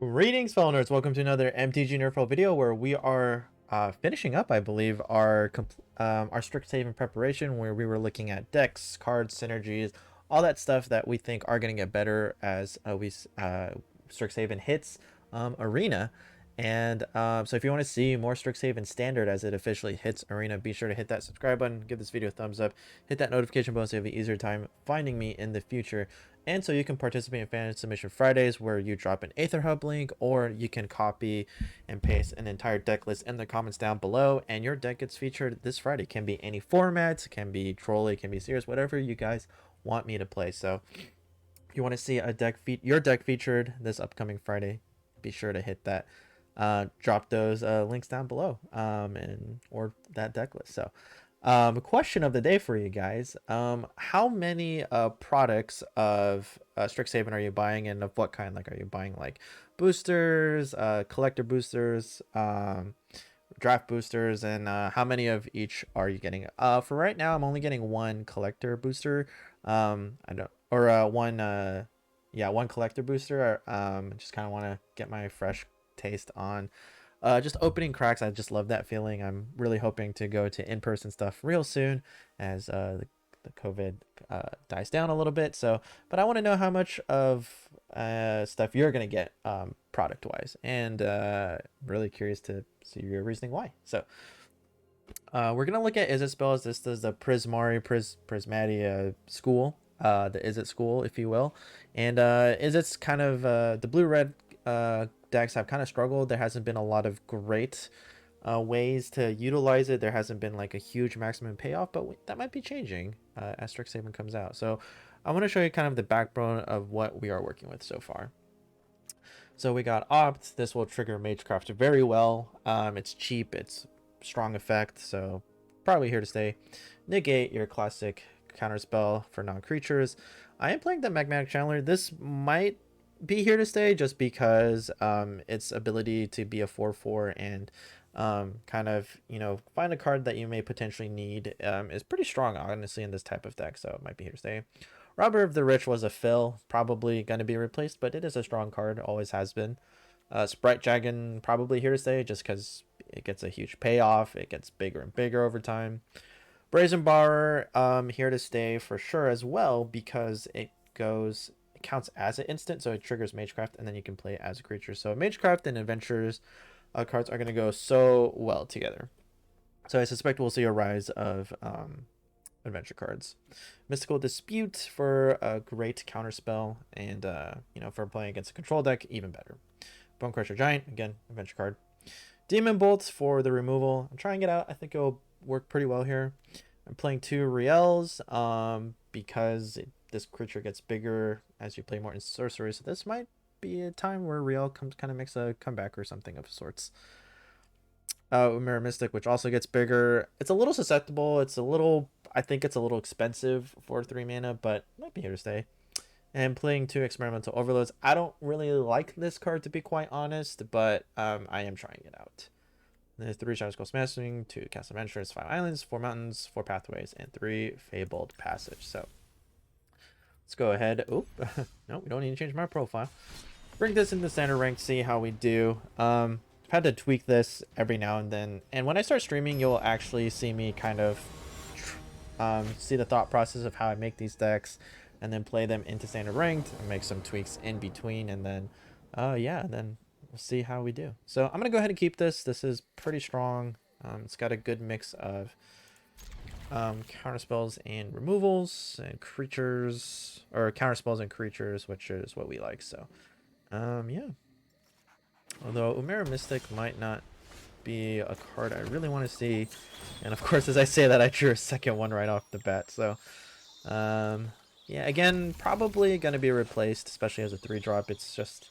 Greetings, fellow nerds. Welcome to another MTG NerdPhil video where we are finishing up, I believe, our Strixhaven preparation, where we were looking at decks, cards, synergies, all that stuff that we think are going to get better as Strixhaven hits Arena. And so if you want to see more Strixhaven Standard as it officially hits Arena, be sure to hit that subscribe button, give this video a thumbs up, hit that notification bell so you have an easier time finding me in the future. And so you can participate in Fan Submission Fridays, where you drop an Aether Hub link, or you can copy and paste an entire deck list in the comments down below, and your deck gets featured this Friday. Can be any format, can be Trolley, can be Sears, whatever you guys want me to play. So if you want to see your deck featured this upcoming Friday, be sure to hit that. Drop those links down below, or that deck list. So question of the day for you guys: how many products of Strixhaven are you buying, and of what kind? Like, are you buying like boosters, collector boosters, draft boosters, and how many of each are you getting? For right now, I'm only getting one collector booster. I don't, or one collector booster. Just kind of want to get my fresh taste on just opening cracks. I just love that feeling. I'm really hoping to go to in-person stuff real soon as the COVID dies down a little bit. So, but I want to know how much of stuff you're gonna get product wise, and really curious to see your reasoning why. So we're gonna look at Izzet spells. This is the Prismari school, the Izzet school, if you will. And Izzet's kind of the blue-red decks have kind of struggled. There hasn't been a lot of great ways to utilize it. There hasn't been like a huge maximum payoff, but that might be changing as Strixhaven comes out. So I want to show you kind of the backbone of what we are working with so far. So we got Opt. This will trigger Magecraft very well. It's cheap, it's strong effect, so probably here to stay. Negate, your classic counterspell for non-creatures. I am playing the Magmatic Channeler. This might be here to stay just because its ability to be a 4/4 and kind of, find a card that you may potentially need is pretty strong, honestly, in this type of deck, so it might be here to stay. Robber of the Rich was a fill, probably going to be replaced, but it is a strong card, always has been. Sprite Dragon, probably here to stay just because it gets a huge payoff, it gets bigger and bigger over time. Brazen Borrower, here to stay for sure as well, because it counts as an instant, so it triggers Magecraft, and then you can play it as a creature. So Magecraft and Adventures cards are going to go so well together. So I suspect we'll see a rise of adventure cards. Mystical Dispute for a great counterspell, and for playing against a control deck, even better. Bone Crusher Giant, again, adventure card. Demon Bolts for the removal. I'm trying it out. I think it'll work pretty well here. I'm playing 2 Riels because this creature gets bigger as you play more in sorcery, so this might be a time where Riel kind of makes a comeback or something of sorts. Umira Mystic, which also gets bigger. It's a little susceptible. I think it's a little expensive for 3 mana, but might be here to stay. And playing 2 Experimental Overloads. I don't really like this card, to be quite honest, but I am trying it out. There's 3 Shadow Skull Smashing, 2 Castle Adventures, 5 Islands, 4 Mountains, 4 Pathways, and 3 Fabled Passage. So let's go ahead. Oh, no, we don't need to change my profile. Bring this into standard rank, see how we do. I've had to tweak this every now and then, and when I start streaming, you'll actually see me kind of see the thought process of how I make these decks, and then play them into standard ranked, and make some tweaks in between, and then then we'll see how we do. So I'm gonna go ahead and keep this. This is pretty strong. It's got a good mix of counterspells and removals and creatures, or counterspells and creatures, which is what we like. So yeah, although Umira Mystic might not be a card I really want to see, and of course, as I say that, I drew a second one right off the bat. So yeah, again, probably going to be replaced, especially as a 3-drop. It's just,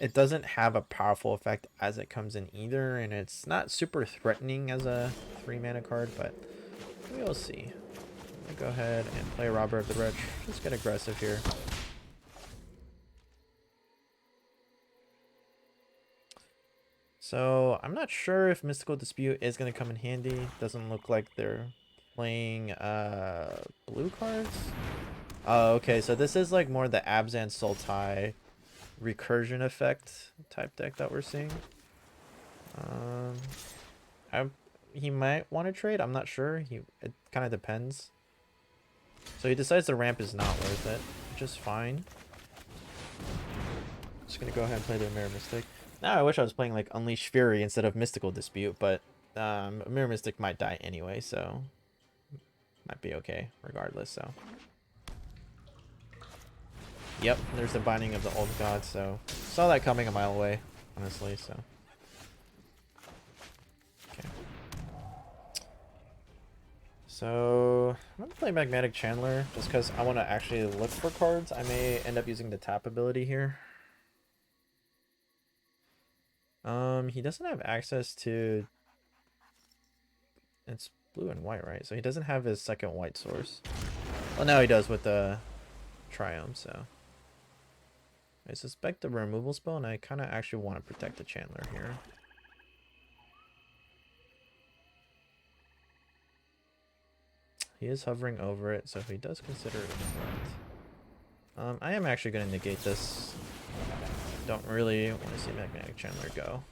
it doesn't have a powerful effect as it comes in either, and it's not super threatening as a 3-mana card, but we'll see. I'm gonna go ahead and play Robber of the Rich. Just get aggressive here. So I'm not sure if Mystical Dispute is going to come in handy. Doesn't look like they're playing blue cards. Oh, okay, so this is like more the Abzan Sultai recursion effect type deck that we're seeing. He might want to trade. I'm not sure. It kind of depends. So he decides the ramp is not worth it, which is fine. Just gonna go ahead and play the Mirror Mystic. Now I wish I was playing like Unleash Fury instead of Mystical Dispute, but Mirror Mystic might die anyway, so might be okay regardless. So yep, there's the Binding of the Old God. So saw that coming a mile away, honestly. So. So I'm gonna play Magnetic Chandler just because I want to actually look for cards. I may end up using the tap ability here. He doesn't have access to. It's blue and white, right? So he doesn't have his second white source. Well, now he does with the Triumph. So I suspect the removal spell, and I kind of actually want to protect the Chandler here. He is hovering over it, so if he does consider it a threat. I am actually going to negate this. Don't really want to see Magnetic Chandler go.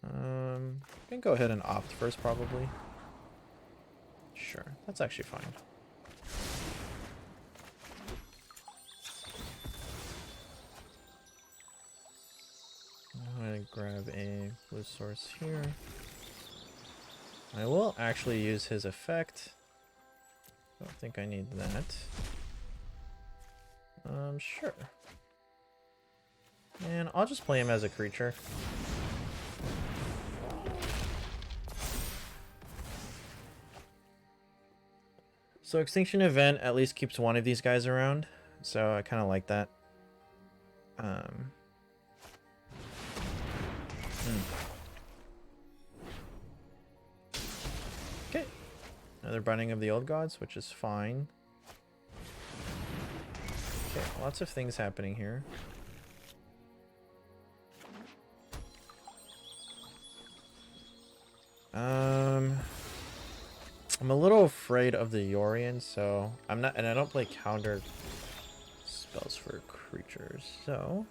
I can go ahead and opt first, probably. Sure, that's actually fine. I'm going to grab a blue source here. I will actually use his effect. Don't think I need that. Sure. And I'll just play him as a creature. So Extinction Event at least keeps one of these guys around. So I kind of like that. Okay. Another Binding of the Old Gods, which is fine. Okay, lots of things happening here. I'm a little afraid of the Yorion, so I'm not, and I don't play counter spells for creatures, so.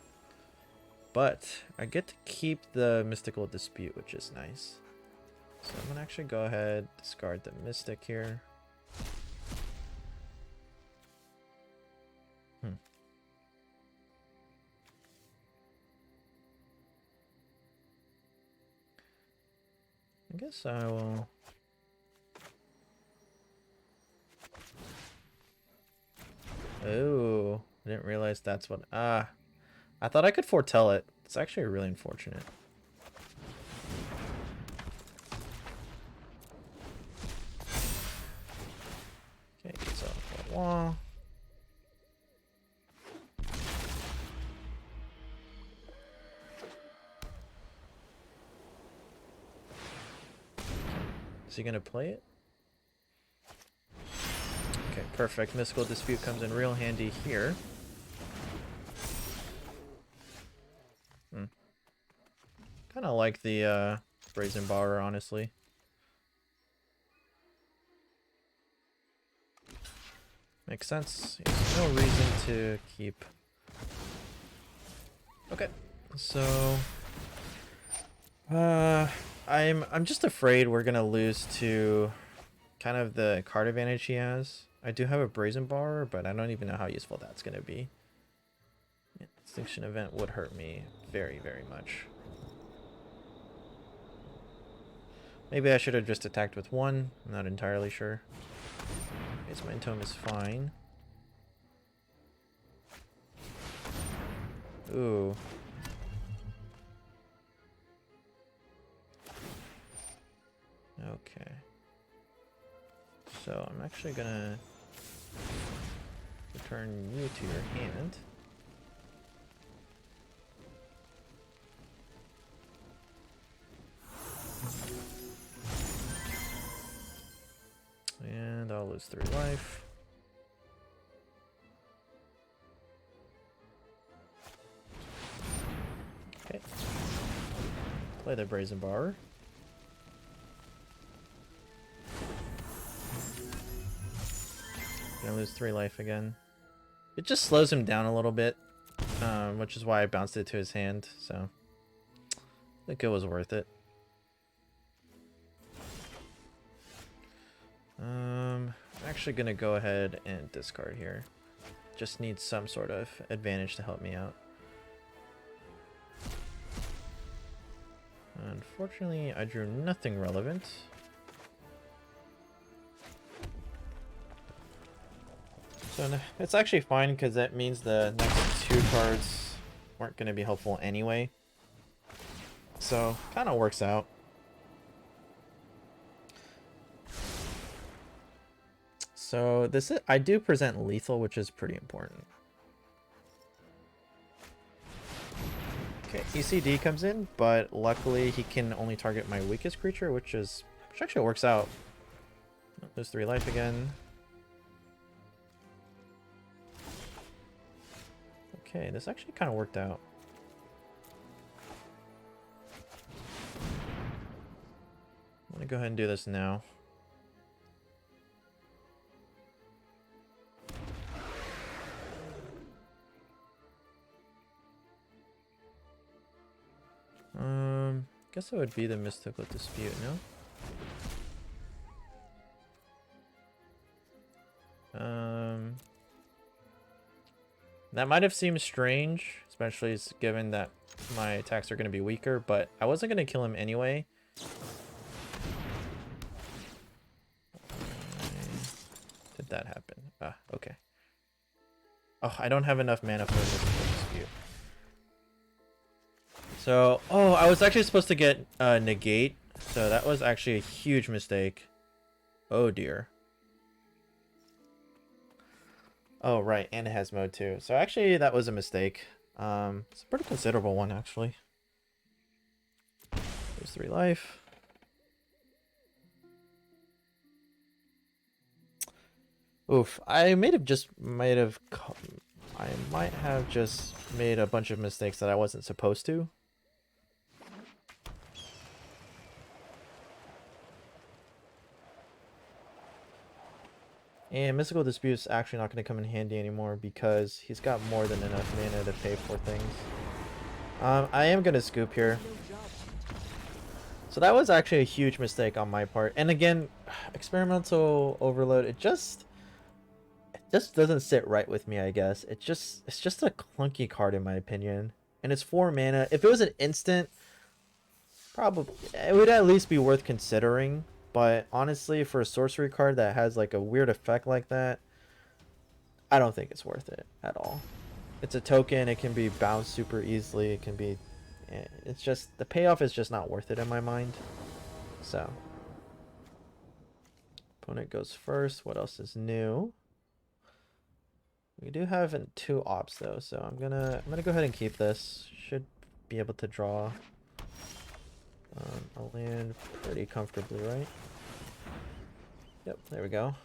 But I get to keep the Mystical Dispute, which is nice. So I'm gonna actually go ahead, discard the Mystic here. I guess I will. Oh, I didn't realize that's what. I thought I could foretell it. It's actually really unfortunate. Okay, gets off the wall. Is he gonna play it? Okay, perfect. Mystical Dispute comes in real handy here. Kind of like the Brazen Borrower, honestly. Makes sense. There's no reason to keep. Okay, so I'm just afraid we're gonna lose to kind of the card advantage he has. I do have a Brazen Borrower, but I don't even know how useful that's gonna be. Extinction Event would hurt me very, very much. Maybe I should have just attacked with one. I'm not entirely sure. His Mind Tome is fine. Ooh. Okay. So I'm actually gonna return you to your hand. And I'll lose 3 life. Okay. Play the Brazen Borrower. Gonna gonna lose 3 life again. It just slows him down a little bit, which is why I bounced it to his hand, so I think it was worth it. I'm actually gonna go ahead and discard here. Just need some sort of advantage to help me out. Unfortunately, I drew nothing relevant. So it's actually fine because that means the next 2 cards weren't going to be helpful anyway. So kind of works out. So this is, I do present lethal, which is pretty important. Okay, ECD comes in, but luckily he can only target my weakest creature, which actually works out. Lose 3 life again. Okay, this actually kind of worked out. I'm gonna go ahead and do this now. Guess it would be the Mystical Dispute, no? That might have seemed strange, especially given that my attacks are going to be weaker, but I wasn't going to kill him anyway. Why did that happen? Ah, okay. Oh, I don't have enough mana for this dispute. So, oh, I was actually supposed to get negate, so that was actually a huge mistake. Oh dear. Oh, right, and it has mode too. So actually, that was a mistake. It's a pretty considerable one, actually. There's 3 life. Oof, I might have just made a bunch of mistakes that I wasn't supposed to. And Mystical Dispute's actually not going to come in handy anymore because he's got more than enough mana to pay for things. I am going to scoop here. So that was actually a huge mistake on my part. And again, Experimental Overload, it just doesn't sit right with me, I guess. It's just a clunky card in my opinion. And it's 4 mana. If it was an instant, probably it would at least be worth considering. But honestly, for a sorcery card that has like a weird effect like that, I don't think it's worth it at all. It's a token, it can be bounced super easily, it can be... It's just... the payoff is just not worth it in my mind. So. Opponent goes first. What else is new? We do have 2 ops though, so I'm gonna go ahead and keep this. Should be able to draw a land pretty comfortably, right? Yep, there we go.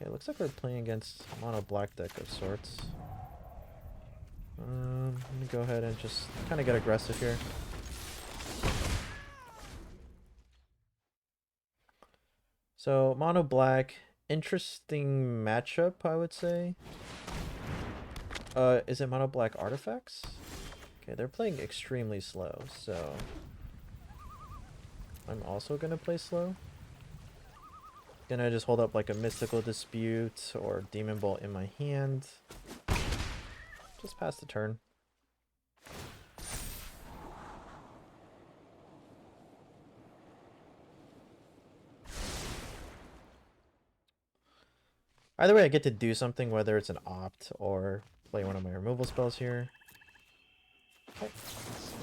Okay, looks like we're playing against a mono black deck of sorts. I'm gonna go ahead and just kind of get aggressive here. So mono black, interesting matchup, I would say. Is it mono black artifacts? Okay, they're playing extremely slow, so I'm also gonna play slow. Gonna just hold up like a Mystical Dispute or Demon Bolt in my hand. Just pass the turn. Either way, I get to do something, whether it's an opt or play one of my removal spells here. Okay,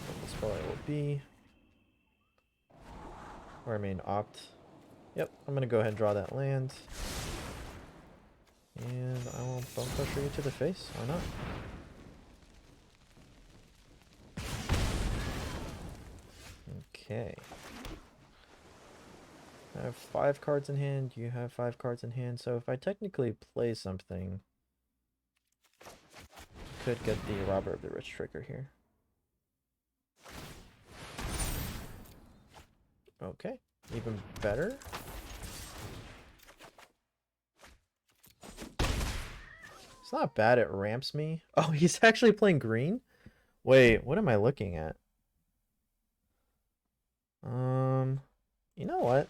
removal spell it will be. Or I mean opt. Yep, I'm gonna go ahead and draw that land. And I will bone crusher you to the face, why not? Okay. I have 5 cards in hand, you have 5 cards in hand, so if I technically play something, could get the Robber of the Rich trigger here. Okay, even better. It's not bad, it ramps me. Oh, he's actually playing green? Wait, what am I looking at? You know what?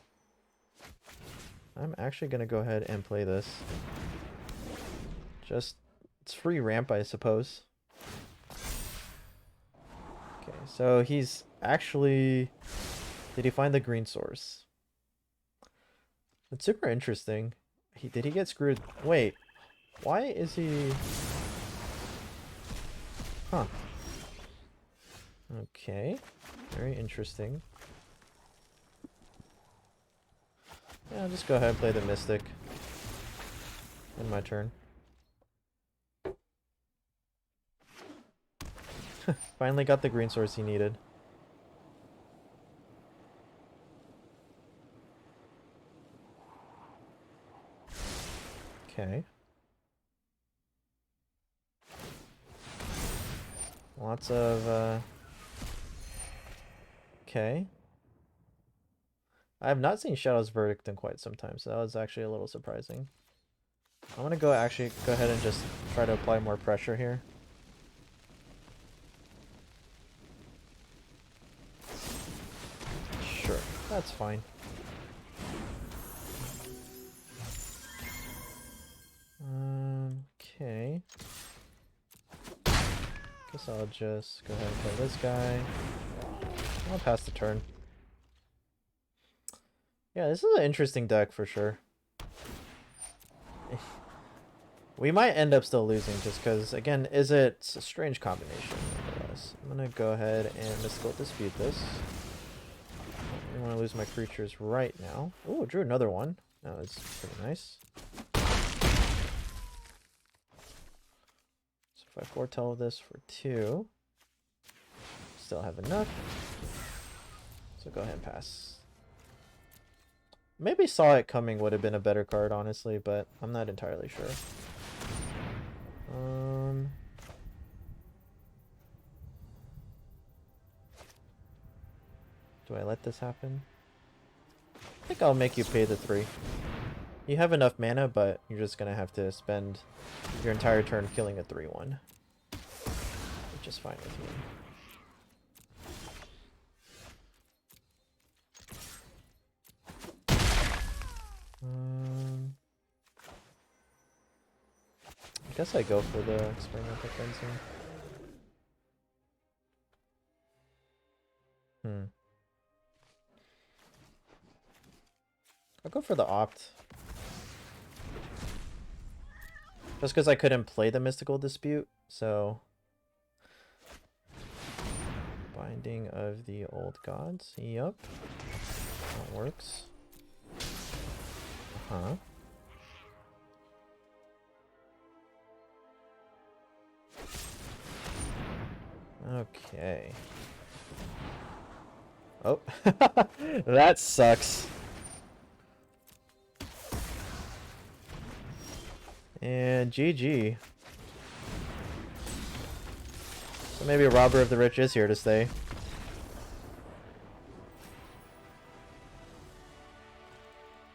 I'm actually gonna go ahead and play this. Just, it's free ramp, I suppose. Okay, so he's actually... Did he find the green source? That's super interesting. Did he get screwed? Wait, why is he... Huh. Okay, very interesting. Yeah, I'll just go ahead and play the Mystic. In my turn. Finally got the green source he needed. Okay. Lots of, okay. I have not seen Shadow's Verdict in quite some time, so that was actually a little surprising. I'm gonna go ahead and just try to apply more pressure here. Sure, that's fine. Okay. Guess I'll just go ahead and play this guy. I'll pass the turn. Yeah, this is an interesting deck for sure. We might end up still losing just because, again, it's a strange combination nonetheless. I'm going to go ahead and Mystical Dispute this. I don't want to lose my creatures right now. Oh, drew another one. That was pretty nice. So if I foretell this for 2, still have enough. So go ahead and pass. Maybe Saw It Coming would have been a better card, honestly, but I'm not entirely sure. Do I let this happen? I think I'll make you pay the 3. You have enough mana, but you're just gonna have to spend your entire turn killing a 3/1. Which is fine with me. I guess I go for the Experimental Cleansing. I'll go for the Opt. Just because I couldn't play the Mystical Dispute, so... Binding of the Old Gods. Yup. That works. Uh-huh. Okay. Oh. That sucks. And GG. So maybe Robber of the Rich is here to stay.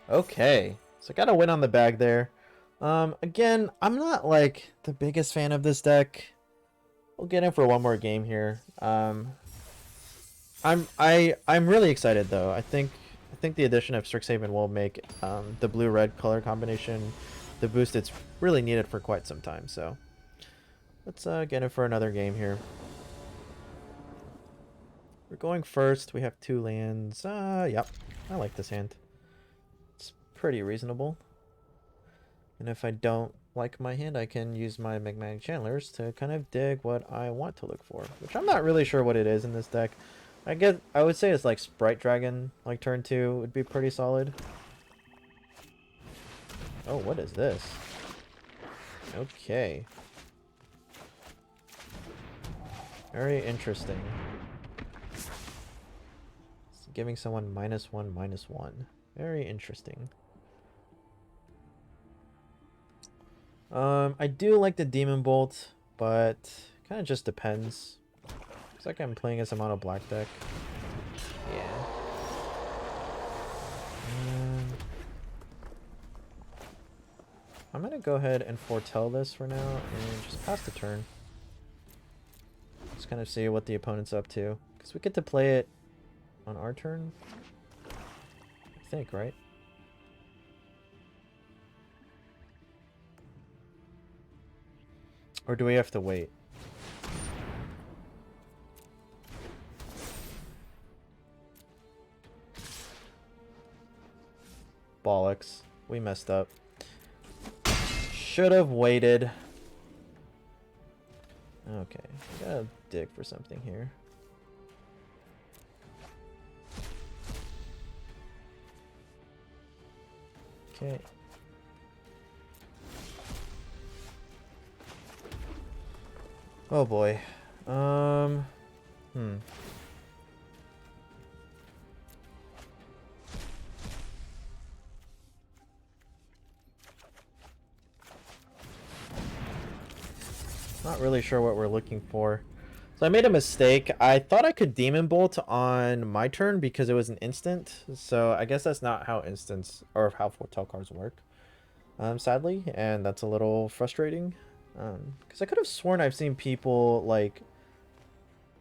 Okay. So got a win on the bag there. Again, I'm not like the biggest fan of this deck. We'll get in for one more game here. I'm really excited though. I think the addition of Strixhaven will make the blue-red color combination the boost it's really needed for quite some time. So let's get in for another game here. We're going first. We have 2 lands. Yep. I like this hand. It's pretty reasonable. And if I don't like my hand, I can use my Magmatic Channelers to kind of dig what I want to look for, which I'm not really sure what it is in this deck. I would say it's like Sprite Dragon, like turn 2 would be pretty solid. Oh, what is this? Okay. Very interesting. It's giving someone -1/-1. Very interesting. I do like the Demon Bolt, but kind of just depends. Looks like I'm playing as a mono black deck. Yeah. I'm gonna go ahead and foretell this for now and just pass the turn. Just kind of see what the opponent's up to. Because we get to play it on our turn. I think, right? Or do we have to wait? Bollocks. We messed up. Should have waited. Okay, I gotta dig for something here. Okay. Oh boy. Not really sure what we're looking for. So I made a mistake. I thought I could Demon Bolt on my turn because it was an instant. So I guess that's not how instants or how foretell cards work. Sadly, and that's a little frustrating. Because I could have sworn I've seen people like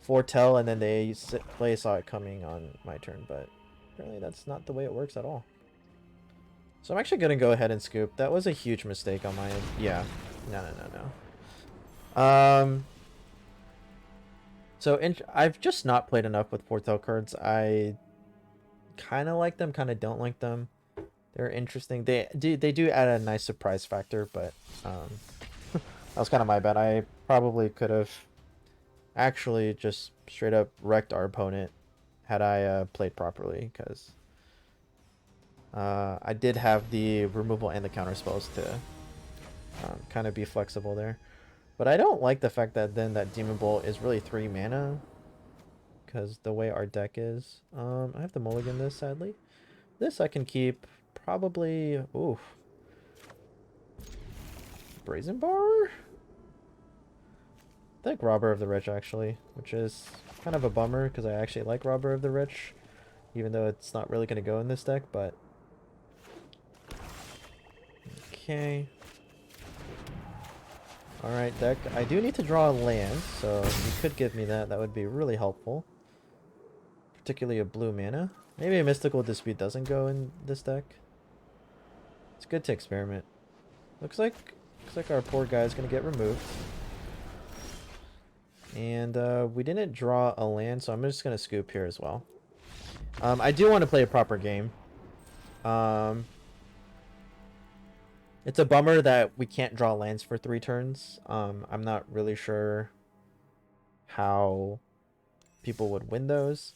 foretell and then they saw it coming on my turn, but apparently that's not the way it works at all. So I'm actually gonna go ahead and scoop. That was a huge mistake on my end. Yeah. No. So I've just not played enough with foretell cards. I kind of like them, kind of don't like them. They're interesting. They do add a nice surprise factor, but that was kind of my bad. I probably could have actually just straight up wrecked our opponent had I played properly, because I did have the removal and the counter spells to kind of be flexible there. But I don't like the fact that then that Demon Bolt is really 3 mana, because the way our deck is. I have to mulligan this, sadly. This I can keep probably... Oof. Brazen Bar? I think Robber of the Rich, actually, which is kind of a bummer because I actually like Robber of the Rich, even though it's not really going to go in this deck, but... Okay. Alright, deck. I do need to draw a land, so you could give me that. That would be really helpful. Particularly a blue mana. Maybe a Mystical Dispute doesn't go in this deck. It's good to experiment. Looks like our poor guy is going to get removed. And we didn't draw a land, so I'm just going to scoop here as well. I do want to play a proper game. It's a bummer that we can't draw lands for 3 turns. I'm not really sure how people would win those.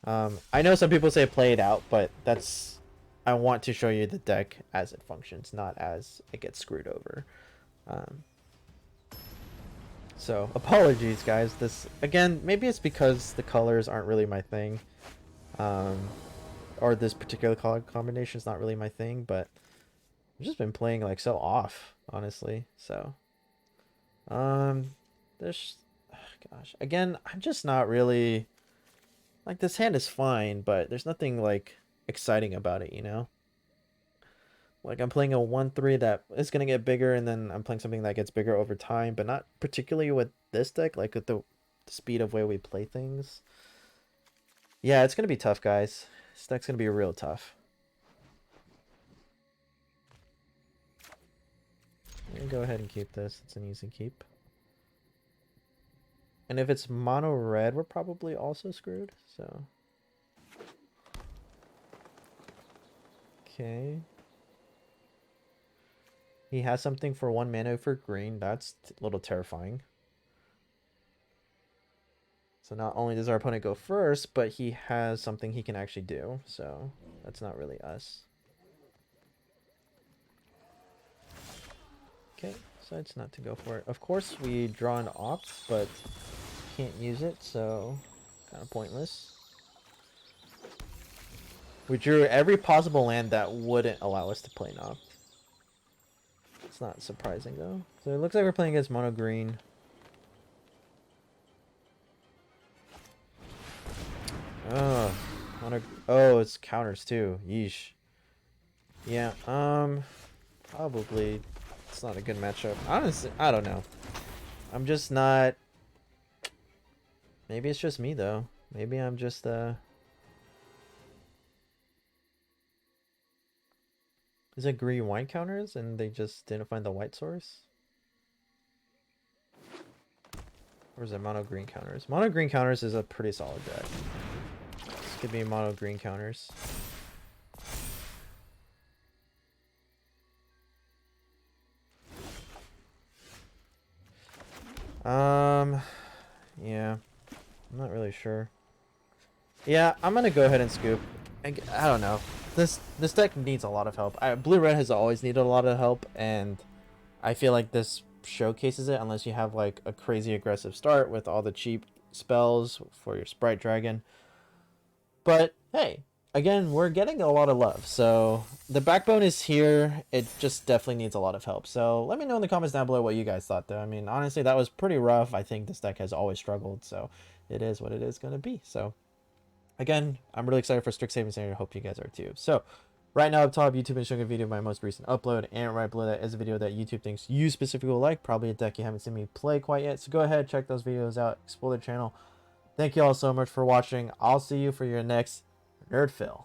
I know some people say play it out, but that's... I want to show you the deck as it functions, not as it gets screwed over. So, apologies, guys. This, again, maybe it's because the colors aren't really my thing. Or this particular color combination is not really my thing, but I've just been playing like so off, honestly. So, there's, gosh, again, I'm just not really, like, this hand is fine, but there's nothing like exciting about it, you know? Like, I'm playing a 1/3 that is gonna get bigger, and then I'm playing something that gets bigger over time, but not particularly with this deck, like with the speed of way we play things. Yeah, it's gonna be tough, guys. This deck's gonna be real tough. I'm gonna go ahead and keep this. It's an easy keep. And if it's mono red, we're probably also screwed, so. Okay. He has something for 1 mana for green. That's a little terrifying. So not only does our opponent go first, but he has something he can actually do. So that's not really us. Okay, decides not to go for it. Of course, we draw an opt, but can't use it, so kind of pointless. We drew every possible land that wouldn't allow us to play an opt. It's not surprising, though. So it looks like we're playing against mono green. Oh, it's counters too. Yeesh. Yeah, Probably it's not a good matchup. Honestly, I don't know. I'm just not. Maybe it's just me though. Maybe I'm just Is it green white counters and they just didn't find the white source? Or is it mono green counters? Mono green counters is a pretty solid deck. This could be mono green counters. Yeah, I'm not really sure. Yeah, I'm gonna go ahead and scoop. I don't know. This deck needs a lot of help. Blue red has always needed a lot of help, and I feel like this showcases it. Unless you have like a crazy aggressive start with all the cheap spells for your Sprite Dragon. But hey, again, we're getting a lot of love. So the backbone is here. It just definitely needs a lot of help. So let me know in the comments down below what you guys thought, though. I mean, honestly, that was pretty rough. I think this deck has always struggled. So it is what it is going to be. So again, I'm really excited for Strixhaven, and I hope you guys are too. So right now up top, YouTube is showing a video of my most recent upload. And right below that is a video that YouTube thinks you specifically will like. Probably a deck you haven't seen me play quite yet. So go ahead, check those videos out. Explore the channel. Thank you all so much for watching. I'll see you for your next NerdPhil.